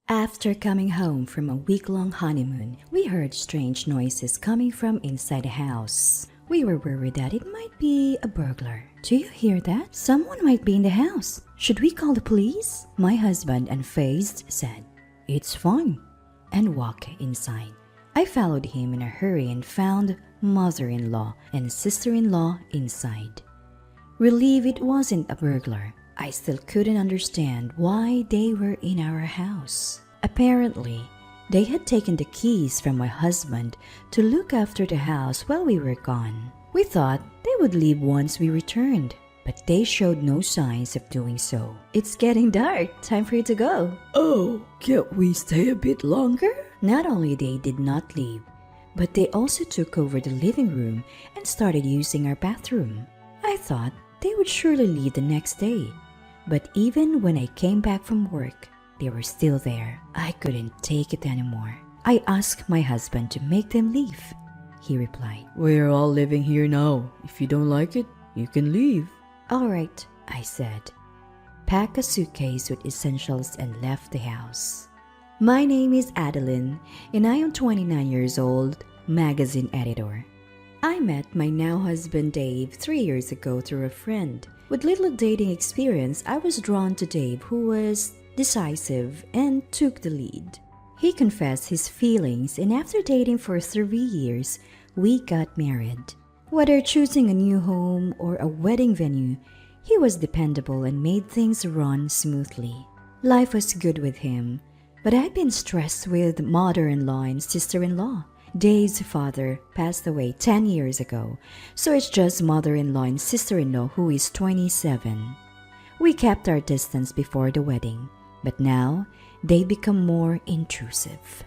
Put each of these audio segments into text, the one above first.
After coming home from a week-long honeymoon, we heard strange noises coming from inside the house. We were worried that it might be a burglar. Do you hear that? Someone might be in the house. Should we call the police? My husband, unfazed, said, "It's fine," and walked inside. I followed him in a hurry and found mother-in-law and sister-in-law inside. Relieved it wasn't a burglar, I still couldn't understand why they were in our house. Apparently, they had taken the keys from my husband to look after the house while we were gone. We thought they would leave once we returned, but they showed no signs of doing so. "It's getting dark. Time for you to go." Oh, can't we stay a bit longer? Not only they did not leave, but they also took over the living room and started using our bathroom. I thought they would surely leave the next day. But even when I came back from work, they were still there. I couldn't take it anymore. I asked my husband to make them leave. He replied, We're all living here now. If you don't like it, you can leave. "All right," I said. Packed a suitcase with essentials and left the house. My name is Adeline, and I am 29 years old, magazine editor. I met my now husband Dave 3 years ago through a friend. With little dating experience, I was drawn to Dave, who was decisive and took the lead. He confessed his feelings, and after dating for 3 years, we got married. Whether choosing a new home or a wedding venue, he was dependable and made things run smoothly. Life was good with him, but I'd been stressed with mother-in-law and sister-in-law. Dave's father passed away 10 years ago, so it's just mother-in-law and sister-in-law who is 27. We kept our distance before the wedding, but now they become more intrusive.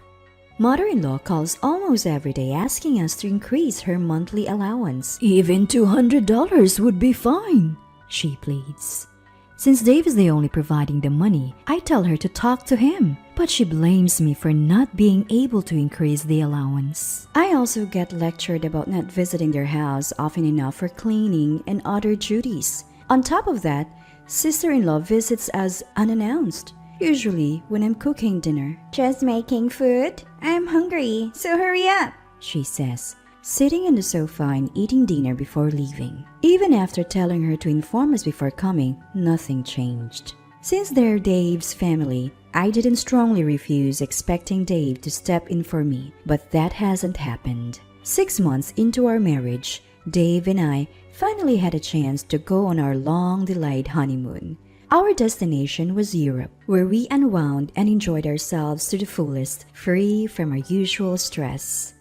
Mother-in-law calls almost every day asking us to increase her monthly allowance. Even $200 would be fine, she pleads. Since Dave is the only providing the money, I tell her to talk to him, but she blames me for not being able to increase the allowance. I also get lectured about not visiting their house often enough for cleaning and other duties. On top of that, sister-in-law visits us unannounced, usually when I'm cooking dinner. "Just making food? I'm hungry, so hurry up," she says, sitting on the sofa and eating dinner before leaving. Even after telling her to inform us before coming, nothing changed. Since they're Dave's family, I didn't strongly refuse expecting Dave to step in for me, but that hasn't happened. 6 months into our marriage, Dave and I finally had a chance to go on our long-delayed honeymoon. Our destination was Europe, where we unwound and enjoyed ourselves to the fullest, free from our usual stress.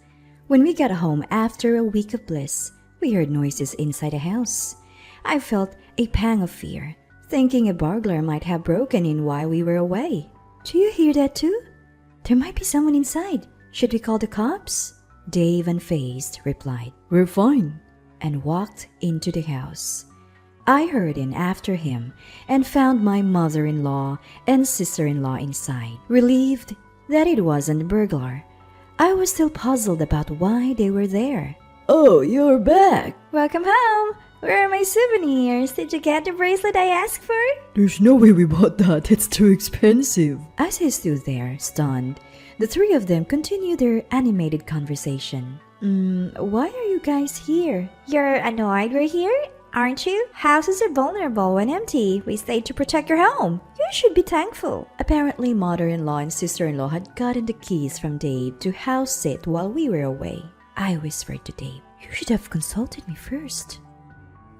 When we got home after a week of bliss, we heard noises inside the house. I felt a pang of fear, thinking a burglar might have broken in while we were away. "Do you hear that too? There might be someone inside. Should we call the cops?" Dave, unfazed, replied, We're fine. and walked into the house. I hurried in after him and found my mother-in-law and sister-in-law inside. Relieved that it wasn't a burglar, I was still puzzled about why they were there. Oh, you're back. "Welcome home. Where are my souvenirs? Did you get the bracelet I asked for?" There's no way we bought that. It's too expensive. As I stood there, stunned, the three of them continued their animated conversation. Why are you guys here?" "You're annoyed we're here, aren't you? Houses are vulnerable when empty. We stayed to protect your home. You should be thankful." Apparently, mother-in-law and sister-in-law had gotten the keys from Dave to house sit while we were away. I whispered to Dave, "You should have consulted me first."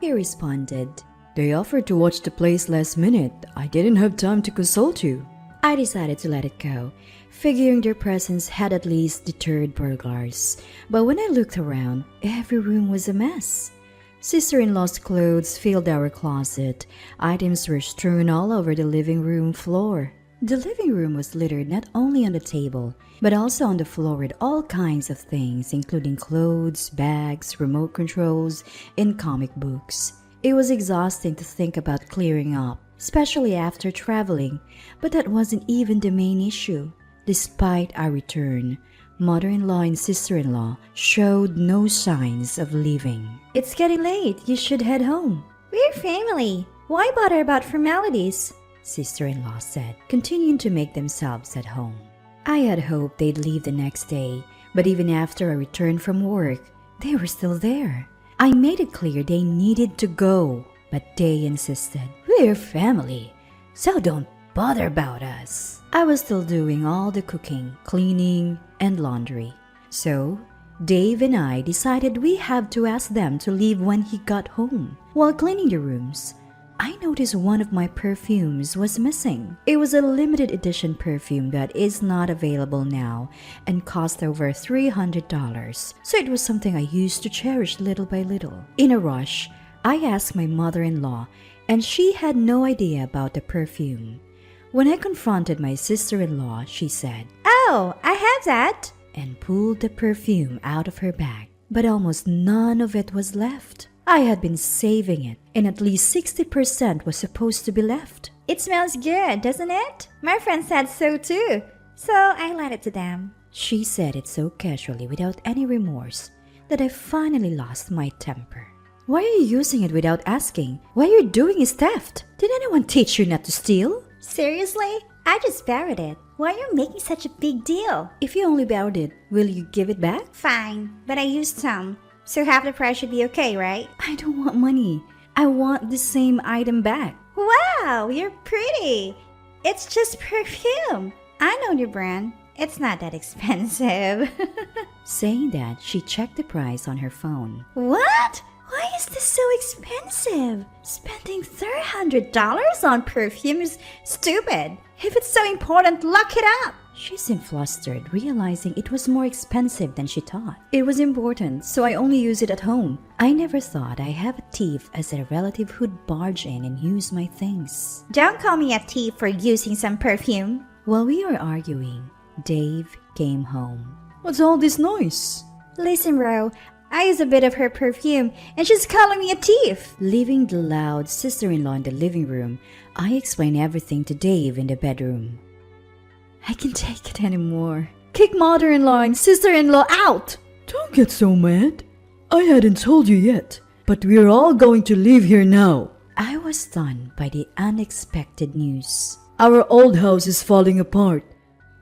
He responded, They offered to watch the place last minute. I didn't have time to consult you. I decided to let it go, figuring their presence had at least deterred burglars. But when I looked around, every room was a mess. Sister-in-law's clothes filled our closet. Items were strewn all over the living room floor. The living room was littered not only on the table, but also on the floor with all kinds of things, including clothes, bags, remote controls, and comic books. It was exhausting to think about clearing up, especially after traveling, but that wasn't even the main issue. Despite our return, mother-in-law and sister-in-law showed no signs of leaving. "It's getting late. You should head home." "We're family. Why bother about formalities?" sister-in-law said, continuing to make themselves at home. I had hoped they'd leave the next day, but even after I returned from work, they were still there. I made it clear they needed to go, but they insisted, "We're family, so don't bother about us." I was still doing all the cooking, cleaning, and laundry. So, Dave and I decided we have to ask them to leave when he got home. While cleaning the rooms, I noticed one of my perfumes was missing. It was a limited edition perfume that is not available now and cost over $300, so it was something I used to cherish little by little. In a rush, I asked my mother-in-law, and she had no idea about the perfume. When I confronted my sister-in-law, she said, "Oh, I have that," and pulled the perfume out of her bag. But almost none of it was left. I had been saving it, and at least 60% was supposed to be left. "It smells good, doesn't it? My friend said so too, so I lent it to them." She said it so casually without any remorse that I finally lost my temper. "Why are you using it without asking? What you're doing is theft. Did anyone teach you not to steal?" "Seriously? I just borrowed it. Why are you making such a big deal?" "If you only borrowed it, will you give it back?" "Fine, but I used some, so half the price should be okay, right?" "I don't want money. I want the same item back." "Wow, you're pretty. It's just perfume. I know your brand. It's not that expensive." Saying that, she checked the price on her phone. "What? Why is this so expensive? Spending $300 on perfume is stupid. If it's so important, lock it up." She seemed flustered, realizing it was more expensive than she thought. "It was important, so I only use it at home. I never thought I have a thief as a relative who'd barge in and use my things." "Don't call me a thief for using some perfume." While we were arguing, Dave came home. What's all this noise? "Listen, bro, I use a bit of her perfume and she's calling me a thief." Leaving the loud sister-in-law in the living room, I explained everything to Dave in the bedroom. I can't take it anymore. Kick mother-in-law and sister-in-law out! Don't get so mad. I hadn't told you yet, but we're all going to leave here now. I was stunned by the unexpected news. Our old house is falling apart.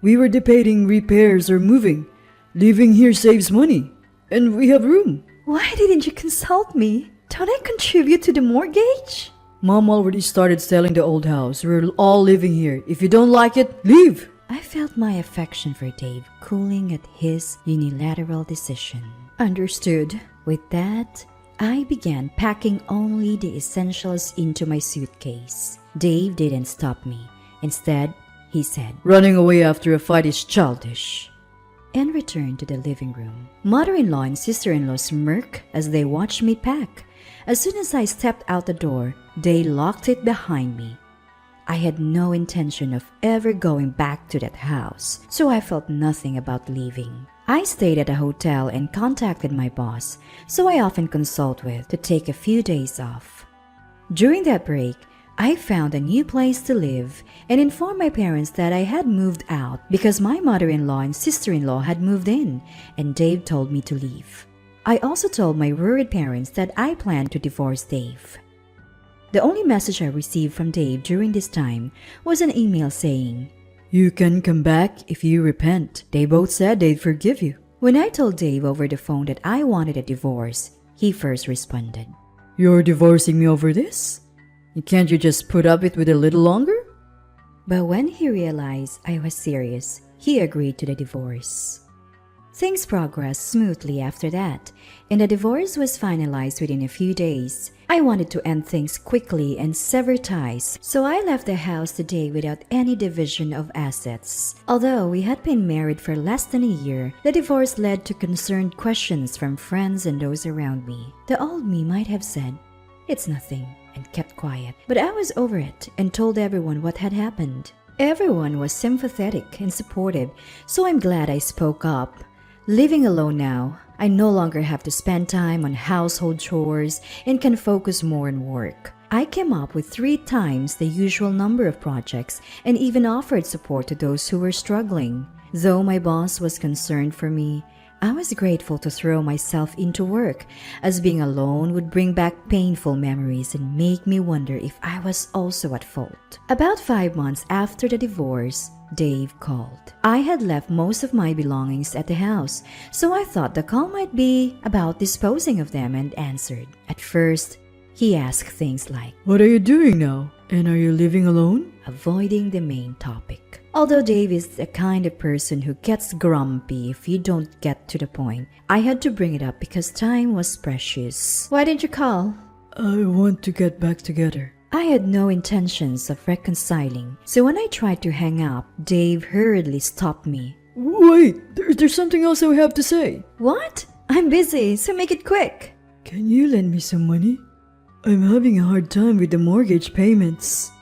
We were debating repairs or moving. Living here saves money, and we have room. "Why didn't you consult me? Don't I contribute to the mortgage?" Mom already started selling the old house. We're all living here. If you don't like it, leave. I felt my affection for Dave cooling at his unilateral decision. Understood. With that, I began packing only the essentials into my suitcase. Dave didn't stop me. Instead, he said, Running away after a fight is childish. And returned to the living room. Mother-in-law and sister-in-law smirked as they watched me pack. As soon as I stepped out the door, they locked it behind me. I had no intention of ever going back to that house, so I felt nothing about leaving. I stayed at a hotel and contacted my boss, so I often consult with, to take a few days off. During that break, I found a new place to live and informed my parents that I had moved out because my mother-in-law and sister-in-law had moved in, and Dave told me to leave. I also told my worried parents that I planned to divorce Dave. The only message I received from Dave during this time was an email saying, You can come back if you repent. They both said they'd forgive you. When I told Dave over the phone that I wanted a divorce, he first responded, You're divorcing me over this? Can't you just put up with it a little longer? But when he realized I was serious, he agreed to the divorce. Things progressed smoothly after that, and the divorce was finalized within a few days. I wanted to end things quickly and sever ties, so I left the house today without any division of assets. Although we had been married for less than a year, the divorce led to concerned questions from friends and those around me. The old me might have said, It's nothing, and kept quiet, but I was over it and told everyone what had happened. Everyone was sympathetic and supportive, so I'm glad I spoke up. Living alone now, I no longer have to spend time on household chores and can focus more on work. I came up with 3 times the usual number of projects and even offered support to those who were struggling. Though my boss was concerned for me, I was grateful to throw myself into work, as being alone would bring back painful memories and make me wonder if I was also at fault. About 5 months after the divorce, Dave called. I had left most of my belongings at the house, so I thought the call might be about disposing of them and answered. At first, he asked things like, What are you doing now? And are you living alone? avoiding the main topic. Although Dave is the kind of person who gets grumpy if you don't get to the point, I had to bring it up because time was precious. Why didn't you call? I want to get back together. I had no intentions of reconciling, so when I tried to hang up, Dave hurriedly stopped me. Wait, there's something else I have to say. What? I'm busy, so make it quick. Can you lend me some money? I'm having a hard time with the mortgage payments.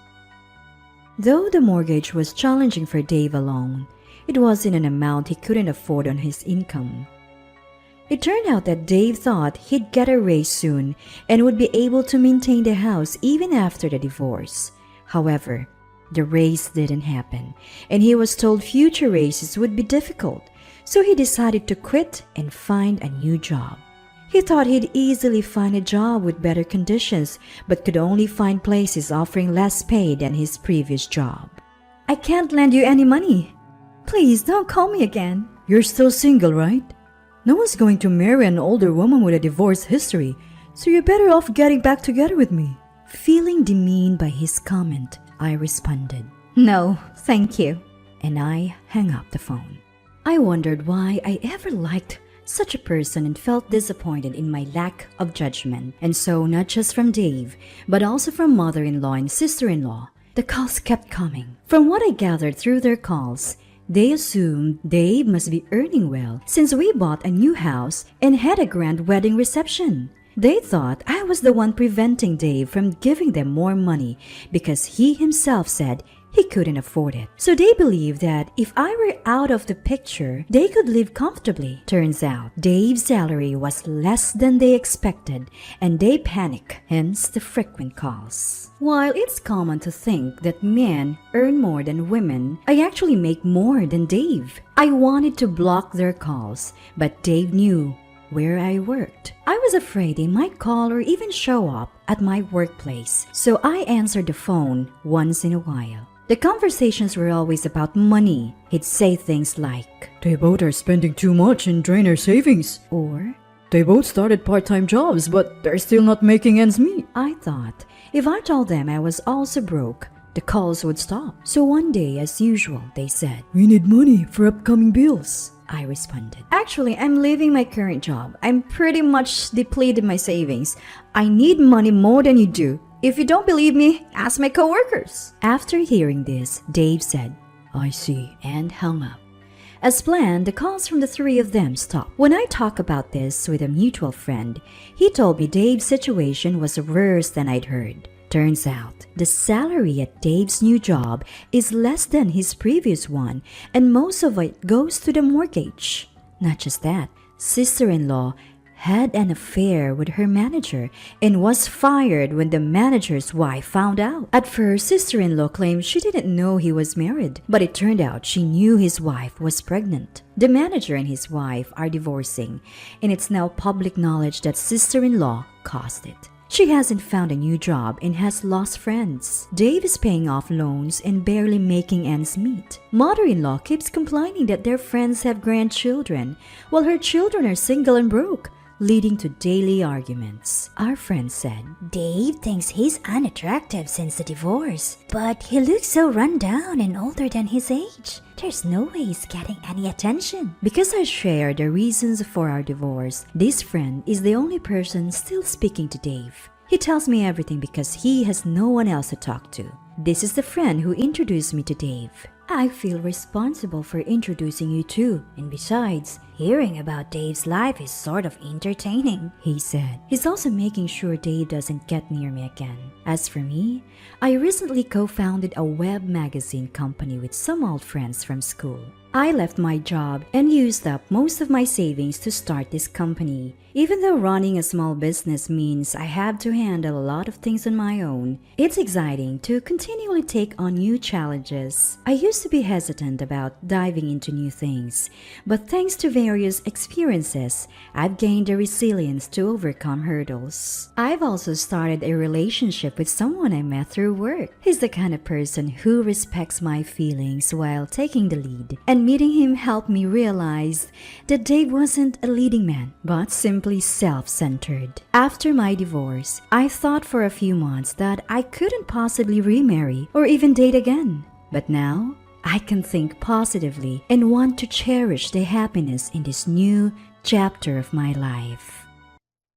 Though the mortgage was challenging for Dave alone, it wasn't an amount he couldn't afford on his income. It turned out that Dave thought he'd get a raise soon and would be able to maintain the house even after the divorce. However, the raise didn't happen, and he was told future raises would be difficult, so he decided to quit and find a new job. He thought he'd easily find a job with better conditions, but could only find places offering less pay than his previous job. I can't lend you any money. Please don't call me again. You're still single, right? No one's going to marry an older woman with a divorce history, so you're better off getting back together with me. Feeling demeaned by his comment, I responded, No, thank you. and I hung up the phone. I wondered why I ever liked such a person and felt disappointed in my lack of judgment. And so, not just from Dave, but also from mother-in-law and sister-in-law, the calls kept coming. From what I gathered through their calls, they assumed Dave must be earning well since we bought a new house and had a grand wedding reception. They thought I was the one preventing Dave from giving them more money because he himself said he couldn't afford it. So they believed that if I were out of the picture, they could live comfortably. Turns out, Dave's salary was less than they expected, and they panicked, hence the frequent calls. While it's common to think that men earn more than women, I actually make more than Dave. I wanted to block their calls, but Dave knew where I worked. I was afraid they might call or even show up at my workplace, so I answered the phone once in a while. The conversations were always about money. He'd say things like, They both are spending too much and drain our savings. or, They both started part-time jobs, but they're still not making ends meet. I thought if I told them I was also broke, the calls would stop. So one day, as usual, they said, We need money for upcoming bills. I responded, Actually, I'm leaving my current job. I'm pretty much depleted my savings. I need money more than you do. If you don't believe me, ask my coworkers. After hearing this, Dave said, I see. and hung up. As planned, the calls from the three of them stopped. When I talked about this with a mutual friend, he told me Dave's situation was worse than I'd heard. Turns out, the salary at Dave's new job is less than his previous one, and most of it goes to the mortgage. Not just that, sister-in-law had an affair with her manager and was fired when the manager's wife found out. At first, sister-in-law claimed she didn't know he was married, but it turned out she knew his wife was pregnant. The manager and his wife are divorcing, and it's now public knowledge that sister-in-law caused it. She hasn't found a new job and has lost friends. Dave is paying off loans and barely making ends meet. Mother-in-law keeps complaining that their friends have grandchildren, while her children are single and broke, leading to daily arguments. Our friend said, Dave thinks he's unattractive since the divorce, but he looks so run down and older than his age. There's no way he's getting any attention. Because I share the reasons for our divorce, this friend is the only person still speaking to Dave. He tells me everything because he has no one else to talk to. This is the friend who introduced me to Dave. I feel responsible for introducing you too, and besides, Hearing about Dave's life is sort of entertaining. he said. He's also making sure Dave doesn't get near me again. As for me, I recently co-founded a web magazine company with some old friends from school. I left my job and used up most of my savings to start this company. Even though running a small business means I have to handle a lot of things on my own, it's exciting to continually take on new challenges. I used to be hesitant about diving into new things, but thanks to various experiences, I've gained the resilience to overcome hurdles. I've also started a relationship with someone I met through work. He's the kind of person who respects my feelings while taking the lead, and meeting him helped me realize that Dave wasn't a leading man, but simply self-centered. After my divorce, I thought for a few months that I couldn't possibly remarry or even date again. But now, I can think positively and want to cherish the happiness in this new chapter of my life.